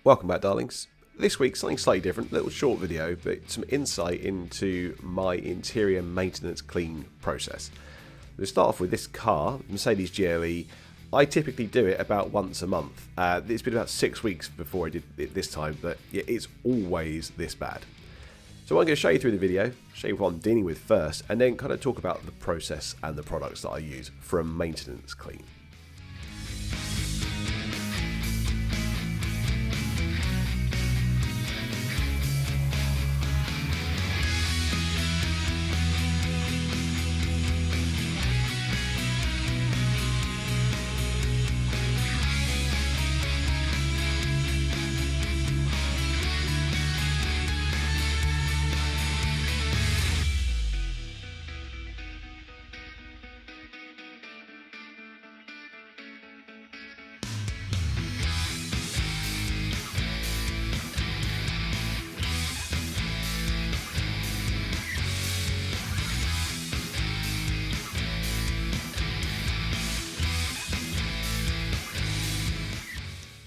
Welcome back, darlings. This week, something slightly different, little short video, but some insight into my interior maintenance clean process. We'll start off with this car, Mercedes GLE. I typically do it about once a month. It's been about 6 weeks before I did it this time, but it's always this bad. So I'm going to show you through the video, show you what I'm dealing with first, and then kind of talk about the process and the products that I use for a maintenance clean.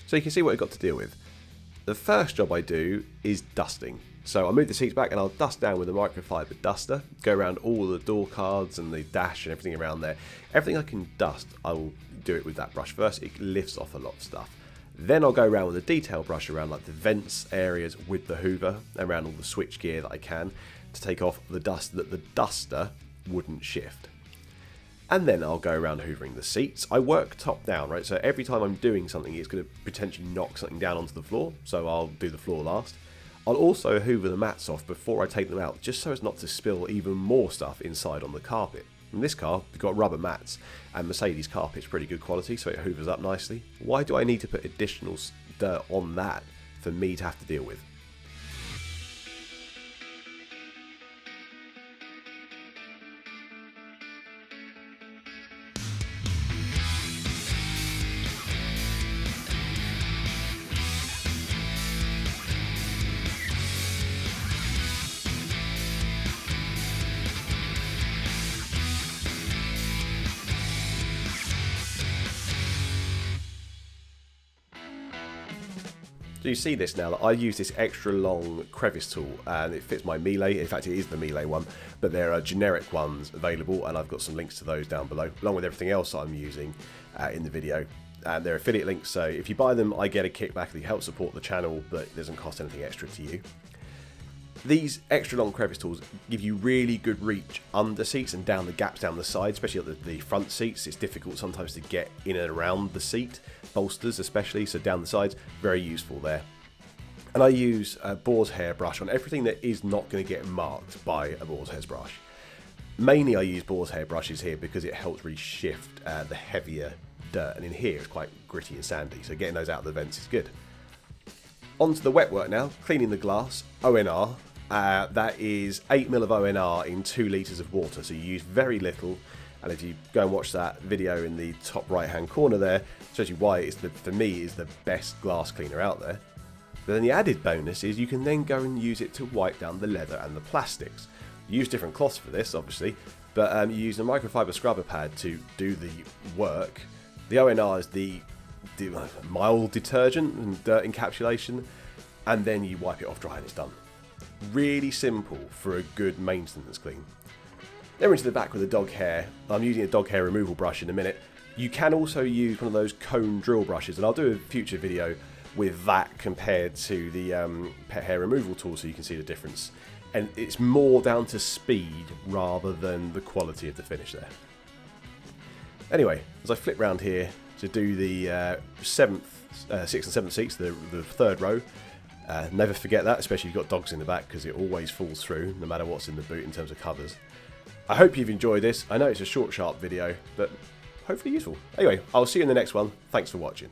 So you can see what I've got to deal with. The first job I do is dusting. So I move the seats back and I'll dust down with a microfiber duster, go around all the door cards and the dash and everything around there. Everything I can dust, I will do it with that brush first. It lifts off a lot of stuff. Then I'll go around with a detail brush around like the vents areas with the hoover, around all the switch gear that I can to take off the dust that the duster wouldn't shift. And then I'll go around hoovering the seats. I work top down, right? So every time I'm doing something, it's going to potentially knock something down onto the floor. So I'll do the floor last. I'll also hoover the mats off before I take them out, just so as not to spill even more stuff inside on the carpet. In this car, we've got rubber mats, and Mercedes carpet's pretty good quality, so it hoovers up nicely. Why do I need to put additional dirt on that for me to have to deal with? So you see this now, that I use this extra long crevice tool and it fits my Miele. In fact, it is the Miele one, but there are generic ones available and I've got some links to those down below, along with everything else I'm using in the video. And they're affiliate links, so if you buy them, I get a kickback. They help support the channel, but it doesn't cost anything extra to you. These extra long crevice tools give you really good reach under seats and down the gaps down the side, especially at the front seats. It's difficult sometimes to get in and around the seat, bolsters especially, so down the sides, very useful there. And I use a boar's hair brush on everything that is not going to get marked by a boar's hair brush. Mainly I use boar's hair brushes here because it helps really shift the heavier dirt, and in here it's quite gritty and sandy, so getting those out of the vents is good. Onto the wet work now, cleaning the glass, ONR. That is 8ml of ONR in 2 litres of water, so you use very little. And if you go and watch that video in the top right hand corner there, it shows you why it's for me is the best glass cleaner out there. But then the added bonus is you can then go and use it to wipe down the leather and the plastics. You use different cloths for this obviously, but you use a microfiber scrubber pad to do the work. The ONR is the mild detergent and dirt encapsulation, and then you wipe it off dry and it's done. Really simple for a good maintenance clean. Then we're into the back with the dog hair. I'm using a dog hair removal brush in a minute. You can also use one of those cone drill brushes, and I'll do a future video with that compared to the pet hair removal tool so you can see the difference. And it's more down to speed rather than the quality of the finish there. Anyway, as I flip round here to do the 6th and 7th seats, the third row, never forget that, especially if you've got dogs in the back, because it always falls through no matter what's in the boot in terms of covers. I hope you've enjoyed this. I know it's a short, sharp video, but hopefully useful. Anyway, I'll see you in the next one. Thanks for watching.